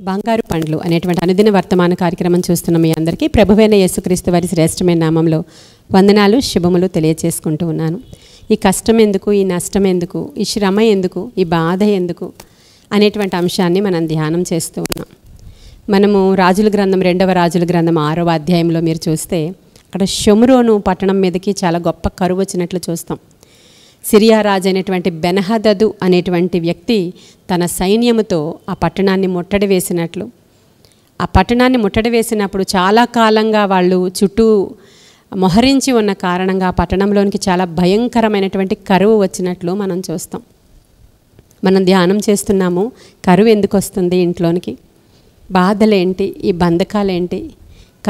బంగారు పండ్లు అనేటువంటి అనుదిన వర్తమాన కార్యక్రమం చూస్తున్న మీ అందరికీ ప్రభువైన యేసుక్రీస్తు వారి శ్రేష్టమైన నామంలో వందనాలు శుభములు తెలియజేసుకుంటూ ఉన్నాను. ఈ కష్టం ఎందుకు, ఈ నష్టం ఎందుకు, ఈ శ్రమ ఎందుకు, ఈ బాధ ఎందుకు అనేటువంటి అంశాన్ని మనం ధ్యానం చేస్తూ ఉన్నాం. మనము రాజుల గ్రంథం 2వ రాజుల గ్రంథం 6వ అధ్యాయంలో మీరు చూస్తే అక్కడ షోమ్రోను పట్టణం మీదకి చాలా గొప్ప కరువు వచ్చినట్లు చూస్తాం. సిరియా రాజు అయినటువంటి బెన్హదదు అనేటువంటి వ్యక్తి తన సైన్యముతో ఆ పట్టణాన్ని ముట్టడి వేసినట్లు, ఆ పట్టణాన్ని ముట్టడి వేసినప్పుడు చాలా కాలంగా వాళ్ళు చుట్టూ మొహరించి ఉన్న కారణంగా ఆ పట్టణంలోనికి చాలా భయంకరమైనటువంటి కరువు వచ్చినట్లు మనం చూస్తాం. మనం ధ్యానం చేస్తున్నాము, కరువు ఎందుకు వస్తుంది ఇంట్లోనికి, బాధలేంటి, ఈ బంధకాలేంటి,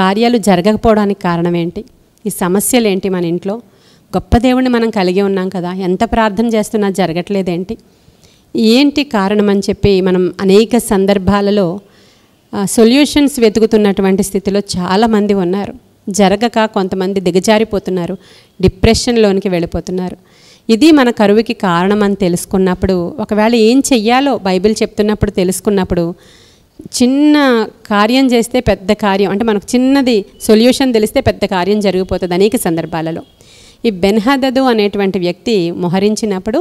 కార్యాలు జరగకపోవడానికి కారణం ఏంటి, ఈ సమస్యలేంటి, మన ఇంట్లో గొప్ప దేవుడిని మనం కలిగి ఉన్నాం కదా, ఎంత ప్రార్థన చేస్తున్నా జరగట్లేదేంటి, ఏంటి కారణం అని చెప్పి మనం అనేక సందర్భాలలో సొల్యూషన్స్ వెతుకుతున్నటువంటి స్థితిలో చాలామంది ఉన్నారు. జరగక కొంతమంది దిగజారిపోతున్నారు, డిప్రెషన్లోనికి వెళ్ళిపోతున్నారు. ఇది మన కరువుకి కారణం అని తెలుసుకున్నప్పుడు, ఒకవేళ ఏం చెయ్యాలో బైబిల్ చెప్తున్నప్పుడు తెలుసుకున్నప్పుడు, చిన్న కార్యం చేస్తే పెద్ద కార్యం, అంటే మనకు చిన్నది సొల్యూషన్ తెలిస్తే పెద్ద కార్యం జరిగిపోతుంది అనేక సందర్భాలలో. ఈ బెన్హదదు అనేటువంటి వ్యక్తి మోహరించినప్పుడు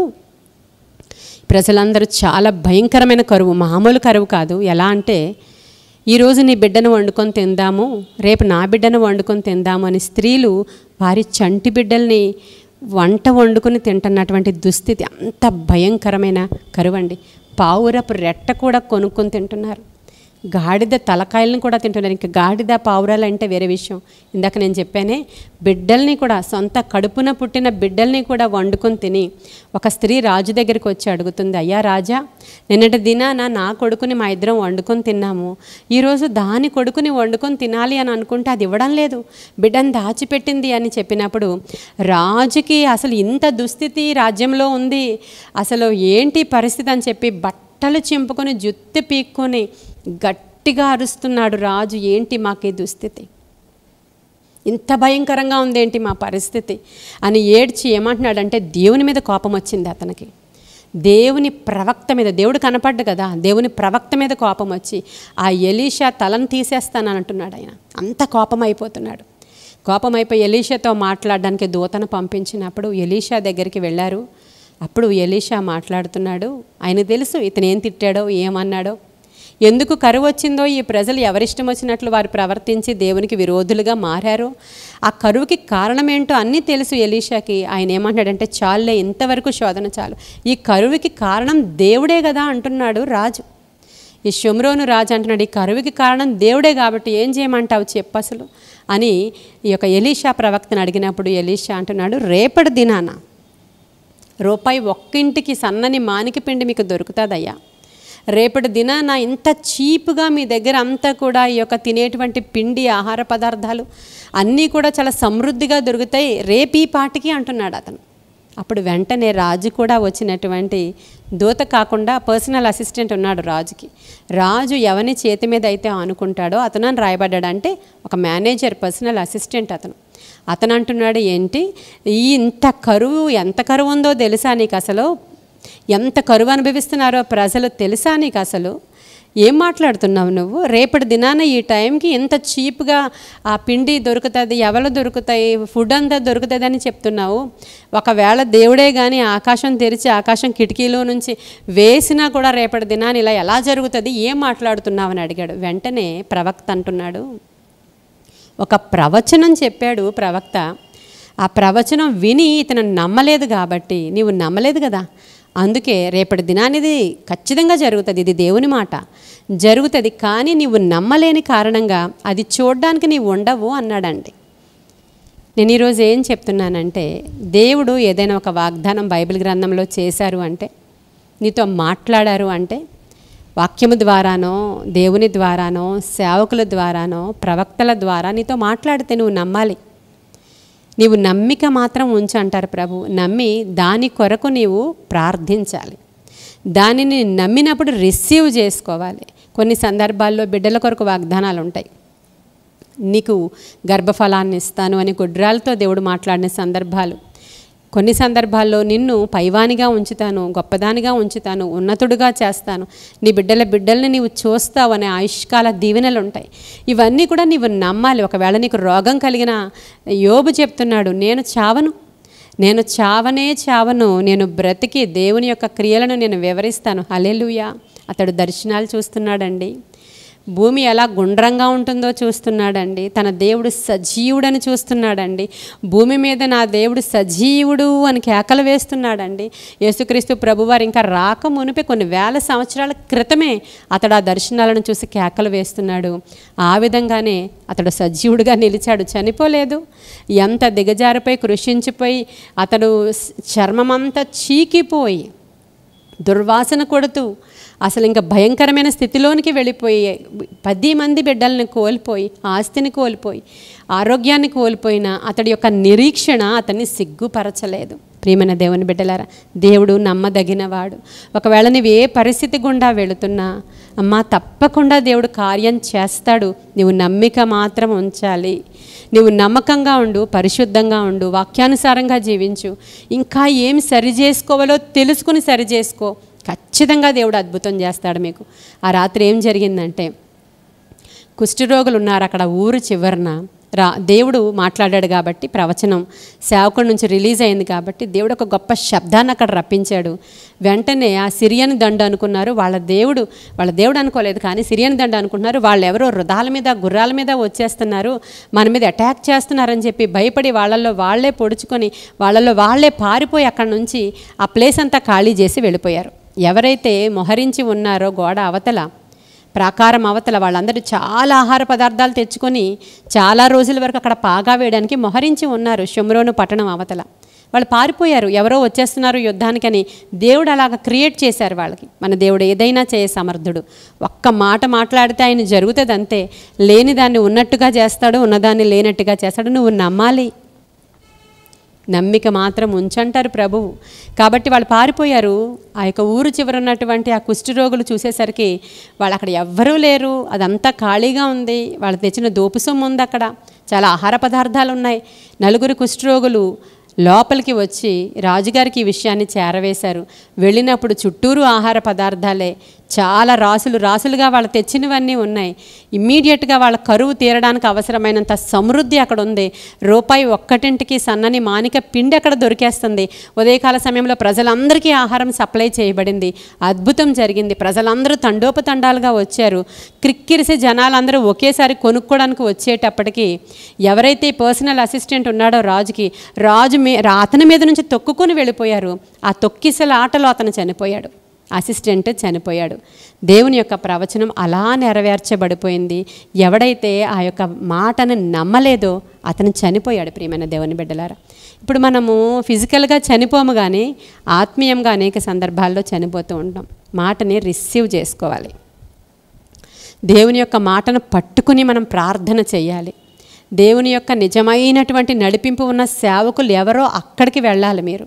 ప్రజలందరూ చాలా భయంకరమైన కరువు, మామూలు కరువు కాదు. ఎలా అంటే, ఈరోజు నీ బిడ్డను వండుకొని తిందాము, రేపు నా బిడ్డను వండుకొని తిందాము అని స్త్రీలు వారి చంటి బిడ్డల్ని వంట వండుకొని తింటున్నటువంటి దుస్థితి, అంత భయంకరమైన కరువు అండి. పావురపు రెట్ట కూడా కొనుక్కొని తింటున్నారు, గాడిద తలకాయలను కూడా తింటున్నారు. ఇంకా గాడిద పావురాలు అంటే వేరే విషయం. ఇందాక నేను చెప్పానే, బిడ్డల్ని కూడా, సొంత కడుపున పుట్టిన బిడ్డల్ని కూడా వండుకొని తిని ఒక స్త్రీ రాజు దగ్గరికి వచ్చి అడుగుతుంది, అయ్యా రాజా, నిన్నటి దినాన నా కొడుకుని మా ఇద్దరం వండుకొని తిన్నాము, ఈరోజు దాని కొడుకుని వండుకొని తినాలి అని అనుకుంటే అది ఇవ్వడం లేదు, బిడ్డను దాచిపెట్టింది అని చెప్పినప్పుడు రాజుకి అసలు ఇంత దుస్థితి రాజ్యంలో ఉంది, అసలు ఏంటి పరిస్థితి అని చెప్పి బట్టలు చింపుకొని జుత్తు పీక్కొని గట్టిగా అరుస్తున్నాడు రాజు. ఏంటి మాకు ఈ దుస్థితి, ఇంత భయంకరంగా ఉందేంటి మా పరిస్థితి అని ఏడ్చి ఏమంటున్నాడంటే, దేవుని మీద కోపం వచ్చింది అతనికి. దేవుని ప్రవక్త మీద, దేవుడు కనపడ్డు కదా, దేవుని ప్రవక్త మీద కోపం వచ్చి ఆ ఎలీషా తలను తీసేస్తానని అంటున్నాడు. ఆయన అంత కోపం అయిపోతున్నాడు. కోపం అయిపోయి ఎలీషాతో మాట్లాడడానికి దూతను పంపించినప్పుడు ఎలీషా దగ్గరికి వెళ్ళారు. అప్పుడు ఎలీషా మాట్లాడుతున్నాడు. ఆయన తెలుసు ఇతను ఏం తిట్టాడో, ఏమన్నాడో, ఎందుకు కరువు వచ్చిందో, ఈ ప్రజలు ఎవరిష్టం వచ్చినట్లు వారు ప్రవర్తించి దేవునికి విరోధులుగా మారారో, ఆ కరువుకి కారణం ఏంటో అన్నీ తెలుసు ఎలీషాకి. ఆయన ఏమంటాడంటే, చాలులే, ఇంతవరకు శోధన చాలు, ఈ కరువుకి కారణం దేవుడే కదా అంటున్నాడు రాజు. ఈ షోమ్రోను రాజు అంటున్నాడు, ఈ కరువుకి కారణం దేవుడే కాబట్టి ఏం చేయమంటావు చెప్పు అసలు అని ఈ యొక్క ఎలీషా ప్రవక్తను అడిగినప్పుడు ఎలీషా అంటున్నాడు, రేపటి దినాన రూపాయి ఒక్కింటికి సన్నని మానికి పిండి మీకు దొరుకుతుందయ్యా, రేపటి దినాన ఇంత చీప్గా మీ దగ్గర అంతా కూడా ఈ యొక్క తినేటువంటి పిండి ఆహార పదార్థాలు అన్నీ కూడా చాలా సమృద్ధిగా దొరుకుతాయి రేపు ఈ పాటికి అంటున్నాడు అతను. అప్పుడు వెంటనే రాజు కూడా వచ్చినటువంటి దూత కాకుండా పర్సనల్ అసిస్టెంట్ ఉన్నాడు రాజుకి. రాజు ఎవని చేతి మీద అయితే ఆనుకుంటాడో అతను అని రాయబడ్డాడు, అంటే ఒక మేనేజర్, పర్సనల్ అసిస్టెంట్ అతను. అతను అంటున్నాడు, ఏంటి ఈ ఇంత కరువు, ఎంత కరువు ఉందో తెలుసా నీకు, అసలు ఎంత కరువు అనుభవిస్తున్నారో ప్రజలు తెలుసా నీకు, అసలు ఏం మాట్లాడుతున్నావు నువ్వు, రేపటి దినాన ఈ టైంకి ఇంత చీప్గా ఆ పిండి దొరుకుతుంది, ఎవరు దొరుకుతాయి, ఫుడ్ అంతా దొరుకుతుంది అని చెప్తున్నావు, ఒకవేళ దేవుడే కానీ ఆకాశం తెరిచి ఆకాశం కిటికీలో నుంచి వేసినా కూడా రేపటి దినాన్ని ఇలా ఎలా జరుగుతుంది, ఏం మాట్లాడుతున్నావు అని అడిగాడు. వెంటనే ప్రవక్త అంటున్నాడు, ఒక ప్రవచనం చెప్పాడు ప్రవక్త, ఆ ప్రవచనం విని ఇతను నమ్మలేదు కాబట్టి, నీవు నమ్మలేదు కదా, అందుకే రేపటి దినానిది ఖచ్చితంగా జరుగుతుంది, ఇది దేవుని మాట జరుగుతుంది, కానీ నీవు నమ్మలేని కారణంగా అది చూడడానికి నీవు ఉండవు అన్నాడండి. నేను ఈరోజు ఏం చెప్తున్నానంటే, దేవుడు ఏదైనా ఒక వాగ్దానం బైబిల్ గ్రంథంలో చేశారు అంటే, నీతో మాట్లాడారు అంటే, వాక్యము ద్వారానో, దేవుని ద్వారానో, సేవకుల ద్వారానో, ప్రవక్తల ద్వారా నీతో మాట్లాడితే నువ్వు నమ్మాలి. నీవు నమ్మిక మాత్రం ఉంచు అంటారు ప్రభు. నమ్మి దాని కొరకు నీవు ప్రార్థించాలి, దానిని నమ్మినప్పుడు రిసీవ్ చేసుకోవాలి. కొన్ని సందర్భాల్లో బిడ్డల కొరకు వాగ్దానాలు ఉంటాయి. నీకు గర్భఫలాన్ని ఇస్తాను అని గుడ్రాలతో దేవుడు మాట్లాడిన సందర్భాలు, కొన్ని సందర్భాల్లో నిన్ను పైవానిగా ఉంచుతాను, గొప్పదానిగా ఉంచుతాను, ఉన్నతుడుగా చేస్తాను, నీ బిడ్డల్ని నీవు చూస్తావు అనే ఆయుష్కాల దీవెనలు ఉంటాయి. ఇవన్నీ కూడా నీవు నమ్మాలి. ఒకవేళ నీకు రోగం కలిగిన యోబు చెప్తున్నాడు, నేను చావనే చావను, నేను బ్రతికి దేవుని యొక్క క్రియలను నేను వివరిస్తాను. హల్లెలూయా. అతడు దర్శనాలు చూస్తున్నాడండి. భూమి ఎలా గుండ్రంగా ఉంటుందో చూస్తున్నాడండి. తన దేవుడు సజీవుడని చూస్తున్నాడండి. భూమి మీద నా దేవుడు సజీవుడు అని కేకలు వేస్తున్నాడండి. యేసుక్రీస్తు ప్రభువారు ఇంకా రాక మునిపే కొన్ని వేల సంవత్సరాల క్రితమే అతడు ఆ దర్శనాలను చూసి కేకలు వేస్తున్నాడు. ఆ విధంగానే అతడు సజీవుడిగా నిలిచాడు, చనిపోలేదు. ఎంత దిగజారిపోయి కృషించిపోయి అతడు చర్మమంతా చీకిపోయి దుర్వాసన కొడుతూ అసలు ఇంకా భయంకరమైన స్థితిలోనికి వెళ్ళిపోయి 10 మంది బిడ్డలను కోల్పోయి, ఆస్తిని కోల్పోయి, ఆరోగ్యాన్ని కోల్పోయిన అతడి యొక్క నిరీక్షణ అతన్ని సిగ్గుపరచలేదు. ప్రియమైన దేవుని బిడ్డలారా, దేవుడు నమ్మదగినవాడు. ఒకవేళ నువ్వు ఏ పరిస్థితి గుండా వెళుతున్నా, అమ్మా తప్పకుండా దేవుడు కార్యం చేస్తాడు. నువ్వు నమ్మిక మాత్రం ఉంచాలి. నువ్వు నమ్మకంగా ఉండు, పరిశుద్ధంగా ఉండు, వాక్యానుసారంగా జీవించు. ఇంకా ఏం సరి చేసుకోవాలో తెలుసుకుని సరి చేసుకో. ఖచ్చితంగా దేవుడు అద్భుతం చేస్తాడు మీకు. ఆ రాత్రి ఏం జరిగిందంటే, కుష్ఠరోగులు ఉన్నారు అక్కడ ఊరు చివరన. దేవుడు మాట్లాడాడు కాబట్టి, ప్రవచనం సేవకుడి నుంచి రిలీజ్ అయింది కాబట్టి దేవుడు ఒక గొప్ప శబ్దాన్ని అక్కడ రప్పించాడు. వెంటనే ఆ సిరియన్ దండు అనుకున్నారు, వాళ్ళ దేవుడు అనుకోలేదు కానీ సిరియన్ దండు అనుకుంటున్నారు. వాళ్ళు ఎవరో రథాల మీద గుర్రాల మీద వచ్చేస్తున్నారు, మన మీద అటాక్ చేస్తున్నారని చెప్పి భయపడి వాళ్ళల్లో వాళ్ళే పొడుచుకొని వాళ్ళల్లో వాళ్ళే పారిపోయి అక్కడి నుంచి ఆ ప్లేస్ అంతా ఖాళీ చేసి వెళ్ళిపోయారు. ఎవరైతే మొహరించి ఉన్నారో గోడ అవతల, ప్రాకారం అవతల, వాళ్ళందరూ చాలా ఆహార పదార్థాలు తెచ్చుకొని చాలా రోజుల వరకు అక్కడ పాగా వేయడానికి మొహరించి ఉన్నారు. షోమ్రోను పట్టణం అవతల వాళ్ళు పారిపోయారు. ఎవరో వచ్చేస్తున్నారు యుద్ధానికని. దేవుడు అలాగ క్రియేట్ చేశారు వాళ్ళకి. మన దేవుడు ఏదైనా చేయ సమర్థుడు. ఒక్క మాట మాట్లాడితే ఆయన జరుగుతుంది అంతే. లేని దాన్ని ఉన్నట్టుగా చేస్తాడు, ఉన్నదాన్ని లేనట్టుగా చేస్తాడు. నువ్వు నమ్మాలి, నమ్మిక మాత్రం ఉంచంటారు ప్రభువు. కాబట్టి వాళ్ళు పారిపోయారు. ఆ యొక్క ఊరు చివరున్నటువంటి ఆ కుష్ఠరోగులు చూసేసరికి వాళ్ళు అక్కడ ఎవ్వరూ లేరు, అదంతా ఖాళీగా ఉంది. వాళ్ళు తెచ్చిన దోపు సొమ్ము ఉంది, అక్కడ చాలా ఆహార పదార్థాలు ఉన్నాయి. 4 కుష్ఠరోగులు లోపలికి వచ్చి రాజుగారికి ఈ విషయాన్ని చేరవేశారు. వెళ్ళినప్పుడు చుట్టూరు ఆహార పదార్థాలే, చాలా రాసులుగా వాళ్ళు తెచ్చినవన్నీ ఉన్నాయి. ఇమ్మీడియట్గా వాళ్ళ కరువు తీరడానికి అవసరమైనంత సమృద్ధి అక్కడ ఉంది. రూపాయి ఒక్కటింటికి సన్నని మానిక పిండి అక్కడ దొరికేస్తుంది. ఉదయకాల సమయంలో ప్రజలందరికీ ఆహారం సప్లై చేయబడింది. అద్భుతం జరిగింది. ప్రజలందరూ తండోపతండాలుగా వచ్చారు. క్రిక్కిరిసి జనాలందరూ ఒకేసారి కొనుక్కోవడానికి వచ్చేటప్పటికి ఎవరైతే పర్సనల్ అసిస్టెంట్ ఉన్నాడో రాజుకి, అతని మీద నుంచి తొక్కుకొని వెళ్ళిపోయారు. ఆ తొక్కిసల ఆటలో అతను చనిపోయాడు, అసిస్టెంట్ చనిపోయాడు. దేవుని యొక్క ప్రవచనం అలా నెరవేర్చబడిపోయింది. ఎవడైతే ఆ యొక్క మాటను నమ్మలేదో అతను చనిపోయాడు. ప్రియమైన దేవుని బిడ్డలారా, ఇప్పుడు మనము ఫిజికల్గా చనిపోము కానీ ఆత్మీయంగా అనేక సందర్భాల్లో చనిపోతూ ఉంటాం. మాటని రిసీవ్ చేసుకోవాలి. దేవుని యొక్క మాటను పట్టుకుని మనం ప్రార్థన చేయాలి. దేవుని యొక్క నిజమైనటువంటి నడిపింపు ఉన్న సేవకులు ఎవరో అక్కడికి వెళ్ళాలి. మీరు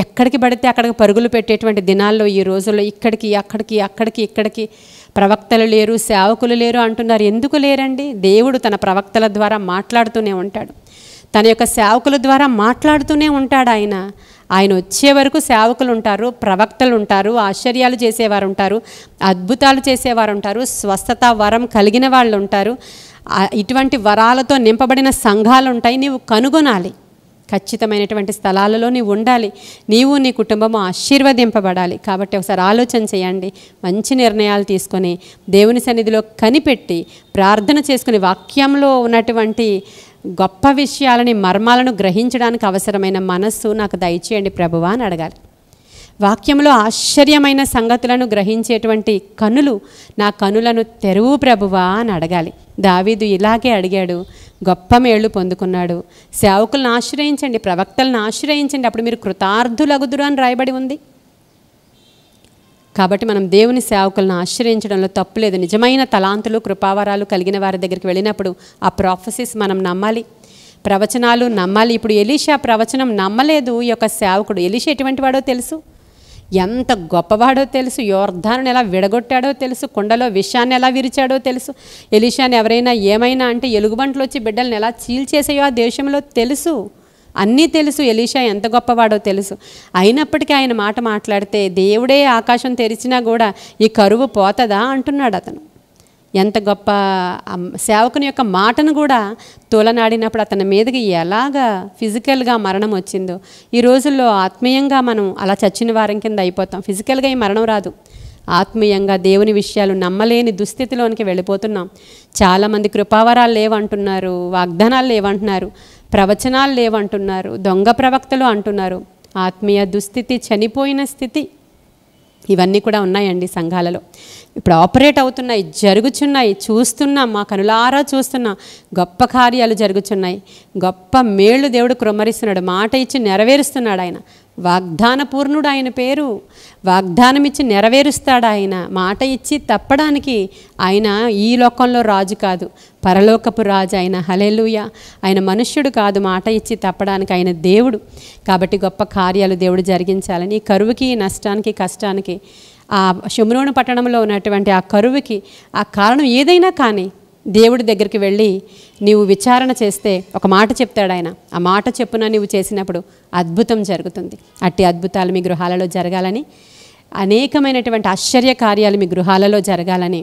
ఎక్కడికి పడితే అక్కడికి పరుగులు పెట్టేటువంటి దినాల్లో, ఈ రోజుల్లో ఇక్కడికి ప్రవక్తలు లేరు, సేవకులు లేరు అంటున్నారు. ఎందుకు లేరండి? దేవుడు తన ప్రవక్తల ద్వారా మాట్లాడుతూనే ఉంటాడు, తన యొక్క సేవకుల ద్వారా మాట్లాడుతూనే ఉంటాడు. ఆయన వచ్చే వరకు సేవకులు ఉంటారు, ప్రవక్తలు ఉంటారు, ఆశ్చర్యాలు చేసేవారు ఉంటారు, అద్భుతాలు చేసేవారు ఉంటారు, స్వస్థత వరం కలిగిన వాళ్ళు ఉంటారు. ఇటువంటి వరాలతో నింపబడిన సంఘాలు ఉంటాయి. నీవు కనుగొనాలి. ఖచ్చితమైనటువంటి స్థలాలలో నీవు ఉండాలి. నీవు నీ కుటుంబము ఆశీర్వదింపబడాలి. కాబట్టి ఒకసారి ఆలోచన చేయండి. మంచి నిర్ణయాలు తీసుకొని దేవుని సన్నిధిలో కనిపెట్టి ప్రార్థన చేసుకుని వాక్యంలో ఉన్నటువంటి గొప్ప విషయాలని, మర్మాలను గ్రహించడానికి అవసరమైన మనస్సు నాకు దయచేయండి ప్రభువా అని అడగాలి. వాక్యంలో ఆశ్చర్యమైన సంగతులను గ్రహించేటువంటి కనులు, నా కనులను తెరువు ప్రభువా అని అడగాలి. దావీదు ఇలాగే అడిగాడు, గొప్ప మేళ్ళు పొందుకున్నాడు. సేవకులను ఆశ్రయించండి, ప్రవక్తలను ఆశ్రయించండి, అప్పుడు మీరు కృతార్థులగుదురు అని రాయబడి ఉంది. కాబట్టి మనం దేవుని సేవకులను ఆశ్రయించడంలో తప్పులేదు. నిజమైన తలాంతులు, కృపావరాలు కలిగిన వారి దగ్గరికి వెళ్ళినప్పుడు ఆ ప్రాఫెసీస్ మనం నమ్మాలి, ప్రవచనాలు నమ్మాలి. ఇప్పుడు ఎలీషా ప్రవచనం నమ్మలేదు ఈ యొక్క సేవకుడు. ఎలీషా ఎటువంటి వాడో తెలుసు, ఎంత గొప్పవాడో తెలుసు, యోర్దానుని ఎలా విడగొట్టాడో తెలుసు, కొండలో విషాన్ని ఎలా విరిచాడో తెలుసు. ఎలీషాని ఎవరైనా ఏమైనా అంటే ఎలుగుబంట్లు వచ్చి బిడ్డలను ఎలా చీల్చేసాయో ఆ దేశంలో తెలుసు. అన్నీ తెలుసు, ఎలీషా ఎంత గొప్పవాడో తెలుసు. అయినప్పటికీ ఆయన మాట మాట్లాడితే దేవుడే ఆకాశం తెరిచినా కూడా ఈ కరువు పోతుందా అంటున్నాడు అతను. ఎంత గొప్ప సేవకుని యొక్క మాటను కూడా తోలనాడినప్పుడు అతని మీదకి ఎలాగా ఫిజికల్గా మరణం వచ్చిందో. ఈ రోజుల్లో ఆత్మీయంగా మనం అలా చచ్చిన వారం కింద అయిపోతాం. ఫిజికల్గా ఈ మరణం రాదు, ఆత్మీయంగా దేవుని విషయాలు నమ్మలేని దుస్థితిలోనికి వెళ్ళిపోతున్నాం. చాలామంది కృపావరాలు లేవంటున్నారు, వాగ్దానాలు లేవంటున్నారు, ప్రవచనాలు లేవంటున్నారు, దొంగ ప్రవక్తలు అంటున్నారు. ఆత్మీయ దుస్థితి, చనిపోయిన స్థితి, ఇవన్నీ కూడా ఉన్నాయండి సంఘాలలో. ఇప్పుడు ఆపరేట్ అవుతున్నాయి, జరుగుచున్నాయి, చూస్తున్నాం, మా కనులారా చూస్తున్నాం. గొప్ప కార్యాలు జరుగుచున్నాయి, గొప్ప మేళ్ళు దేవుడు కృమ్మరిస్తున్నాడు, మాట ఇచ్చి నెరవేరుస్తున్నాడు. ఆయన వాగ్దాన పూర్ణుడు, ఆయన పేరు. వాగ్దానం ఇచ్చి నెరవేరుస్తాడు ఆయన. మాట ఇచ్చి తప్పడానికి ఆయన ఈ లోకంలో రాజు కాదు, పరలోకపు రాజు ఆయన. హల్లెలూయా. ఆయన మనుష్యుడు కాదు, మాట ఇచ్చి తప్పడానికి ఆయన దేవుడు. కాబట్టి గొప్ప కార్యాలు దేవుడు జరిగించాలని, ఈ కరువుకి, నష్టానికి, కష్టానికి, ఆ షోమ్రోను పట్టణంలో ఉన్నటువంటి ఆ కరువుకి ఆ కారణం ఏదైనా కానీ దేవుడి దగ్గరికి వెళ్ళి నీవు విచారణ చేస్తే ఒక మాట చెప్తాడు ఆయన. ఆ మాట చెప్పున నీవు చేసినప్పుడు అద్భుతం జరుగుతుంది. అట్టి అద్భుతాలు మీ గృహాలలో జరగాలని, అనేకమైనటువంటి ఆశ్చర్య కార్యాలు మీ గృహాలలో జరగాలని,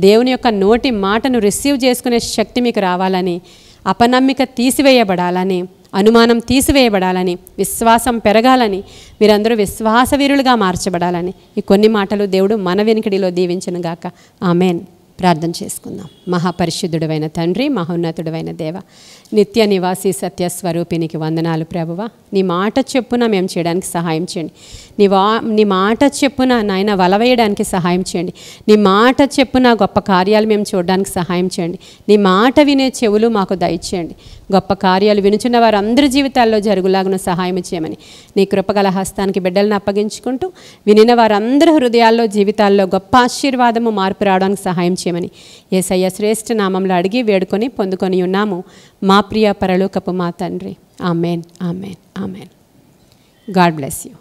దేవుని యొక్క నోటి మాటను రిసీవ్ చేసుకునే శక్తి మీకు రావాలని, అపనమ్మిక తీసివేయబడాలని, అనుమానం తీసివేయబడాలని, విశ్వాసం పెరగాలని, మీరందరూ విశ్వాసవీరులుగా మార్చబడాలని ఈ కొన్ని మాటలు దేవుడు మన వెనుకడిలో దీవించునుగాక. ఆమెన్. ప్రార్థన చేసుకుందాం. మహాపరిశుద్ధుడైన తండ్రి, మహోన్నతుడైన దేవ, నిత్య నివాసి సత్యస్వరూపినికి వందనాలు ప్రభువ. నీ మాట చెప్పున మేము చేయడానికి సహాయం చేయండి. నీ మాట చెప్పున నాయన వలవేయడానికి సహాయం చేయండి. నీ మాట చెప్పున గొప్ప కార్యాలు మేము చూడడానికి సహాయం చేయండి. నీ మాట వినే చెవులు మాకు దయచేయండి. గొప్ప కార్యాలు వినుచున్న వారందరి జీవితాల్లో జరుగులాగున సహాయం చేయమని నీ కృపగల హస్తానికి బిడ్డలను అప్పగించుకుంటూ, వినిన వారందరి హృదయాల్లో, జీవితాల్లో గొప్ప ఆశీర్వాదము, మార్పు రావడానికి సహాయం చేయమని యేసయ్య శ్రేష్ఠ నామంలో అడిగి వేడుకొని పొందుకొని ఉన్నాము మా ప్రియ పరలోకపు మా తండ్రి. Amen, amen, amen. God bless you.